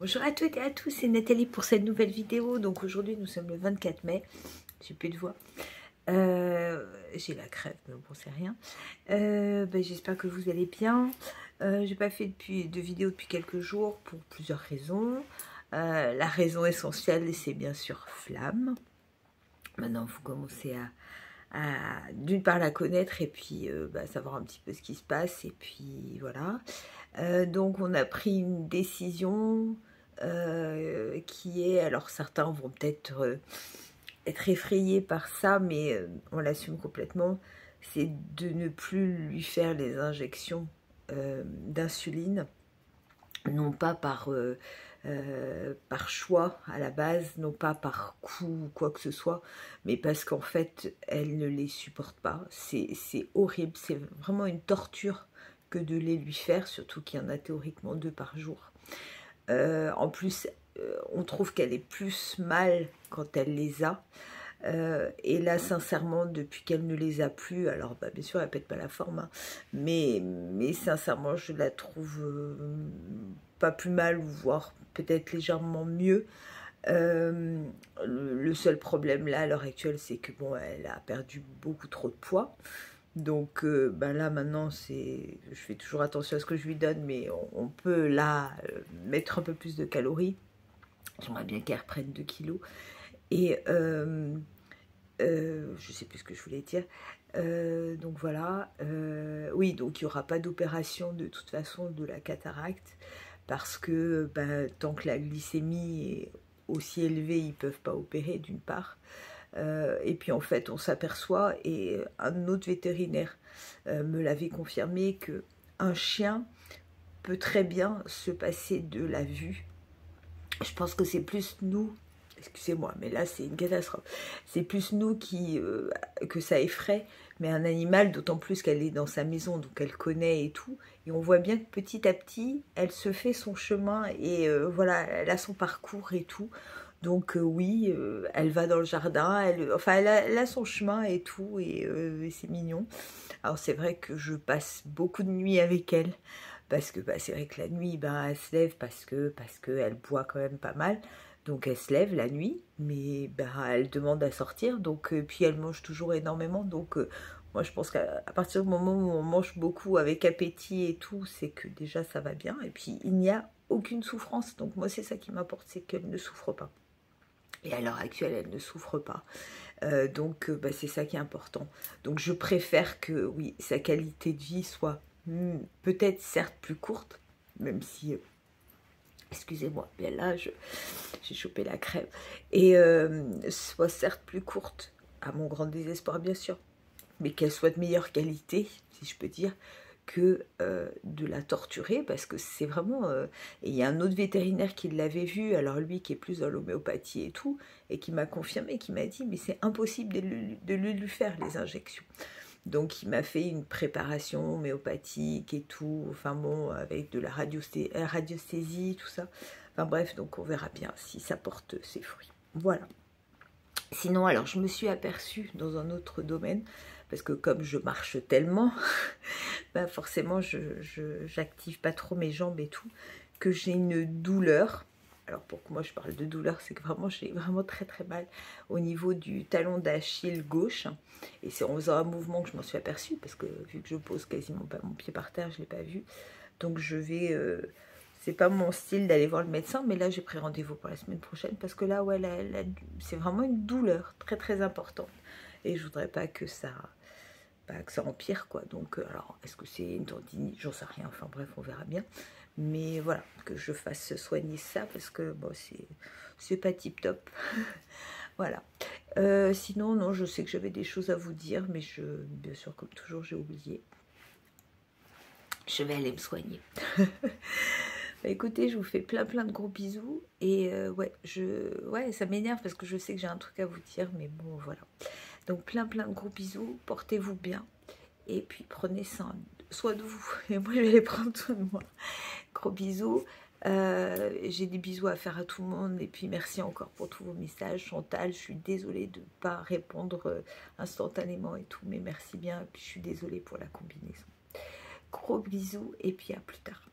Bonjour à toutes et à tous, c'est Nathalie pour cette nouvelle vidéo. Donc aujourd'hui nous sommes le 24 mai, j'ai plus de voix. J'ai la crève, mais bon c'est rien. J'espère que vous allez bien. J'ai pas fait de vidéo depuis quelques jours pour plusieurs raisons. La raison essentielle c'est bien sûr Flamme. Maintenant vous commencez à d'une part la connaître et puis savoir un petit peu ce qui se passe et puis voilà. Donc on a pris une décision qui est, alors certains vont peut-être être effrayés par ça, mais on l'assume complètement, c'est de ne plus lui faire les injections d'insuline, non pas par choix à la base, non pas par coup ou quoi que ce soit, mais parce qu'en fait elle ne les supporte pas. C'est horrible, c'est vraiment une torture que de les lui faire, surtout qu'il y en a théoriquement 2 par jour. En plus, on trouve qu'elle est plus mal quand elle les a. Et là, sincèrement, depuis qu'elle ne les a plus, alors bien sûr, elle pète pas la forme, hein, mais sincèrement, je la trouve pas plus mal, voire peut-être légèrement mieux. Le seul problème là, à l'heure actuelle, c'est que bon, elle a perdu beaucoup trop de poids. Donc là maintenant je fais toujours attention à ce que je lui donne, mais on peut là mettre un peu plus de calories. J'aimerais bien qu'elle reprenne 2 kilos. Et je sais plus ce que je voulais dire. Donc voilà. Oui, donc il n'y aura pas d'opération de toute façon de la cataracte, parce que tant que la glycémie est aussi élevée, ils ne peuvent pas opérer d'une part. Et puis en fait on s'aperçoit, et un autre vétérinaire me l'avait confirmé, que un chien peut très bien se passer de la vue. Je pense que c'est plus nous, excusez-moi, mais là c'est une catastrophe, c'est plus nous que ça effraie, mais un animal, d'autant plus qu'elle est dans sa maison, donc elle connaît et tout, et on voit bien que petit à petit elle se fait son chemin, et voilà, elle a son parcours et tout. Donc oui, elle va dans le jardin, elle a son chemin et tout, et c'est mignon. Alors c'est vrai que je passe beaucoup de nuits avec elle, parce que c'est vrai que la nuit, elle se lève parce que elle boit quand même pas mal. Donc elle se lève la nuit, mais elle demande à sortir, donc puis elle mange toujours énormément, donc moi je pense qu'à partir du moment où on mange beaucoup avec appétit et tout, c'est que déjà ça va bien, et puis il n'y a aucune souffrance, donc moi c'est ça qui m'importe, c'est qu'elle ne souffre pas. Et à l'heure actuelle, elle ne souffre pas. Donc c'est ça qui est important. Donc je préfère que oui, sa qualité de vie soit peut-être certes plus courte, même si, excusez-moi, mais là j'ai chopé la crève, et soit certes plus courte, à mon grand désespoir bien sûr, mais qu'elle soit de meilleure qualité, si je peux dire, que de la torturer, parce que c'est vraiment... et il y a un autre vétérinaire qui l'avait vu, alors lui qui est plus dans l'homéopathie et tout, et qui m'a confirmé, qui m'a dit mais c'est impossible de lui faire les injections. Donc il m'a fait une préparation homéopathique et tout, enfin bon, avec de la radiesthésie, tout ça. Enfin bref, donc on verra bien si ça porte ses fruits. Voilà. Sinon, alors je me suis aperçue dans un autre domaine, parce que comme je marche tellement, forcément je j'active pas trop mes jambes et tout, que j'ai une douleur. Alors pourquoi moi je parle de douleur, c'est que vraiment j'ai vraiment très très mal au niveau du talon d'Achille gauche, et c'est en faisant un mouvement que je m'en suis aperçue, parce que vu que je pose quasiment pas mon pied par terre, je l'ai pas vu. Donc je vais... c'est pas mon style d'aller voir le médecin, mais là j'ai pris rendez-vous pour la semaine prochaine, parce que là ouais, c'est vraiment une douleur très très importante, et je voudrais pas que ça empire quoi. Donc alors est-ce que c'est une tendinite, j'en sais rien, enfin bref on verra bien, mais voilà, que je fasse soigner ça, parce que bon c'est pas tip top. Voilà. Sinon non, je sais que j'avais des choses à vous dire, mais bien sûr comme toujours j'ai oublié. Je vais aller me soigner. Écoutez, je vous fais plein de gros bisous, et ouais, ça m'énerve parce que je sais que j'ai un truc à vous dire, mais bon voilà. Donc plein de gros bisous, portez-vous bien, et puis prenez soin de vous, et moi je vais aller prendre soin de moi. Gros bisous. J'ai des bisous à faire à tout le monde, et puis merci encore pour tous vos messages. Chantal, je suis désolée de ne pas répondre instantanément et tout, mais merci bien, et puis je suis désolée pour la combinaison. Gros bisous, et puis à plus tard.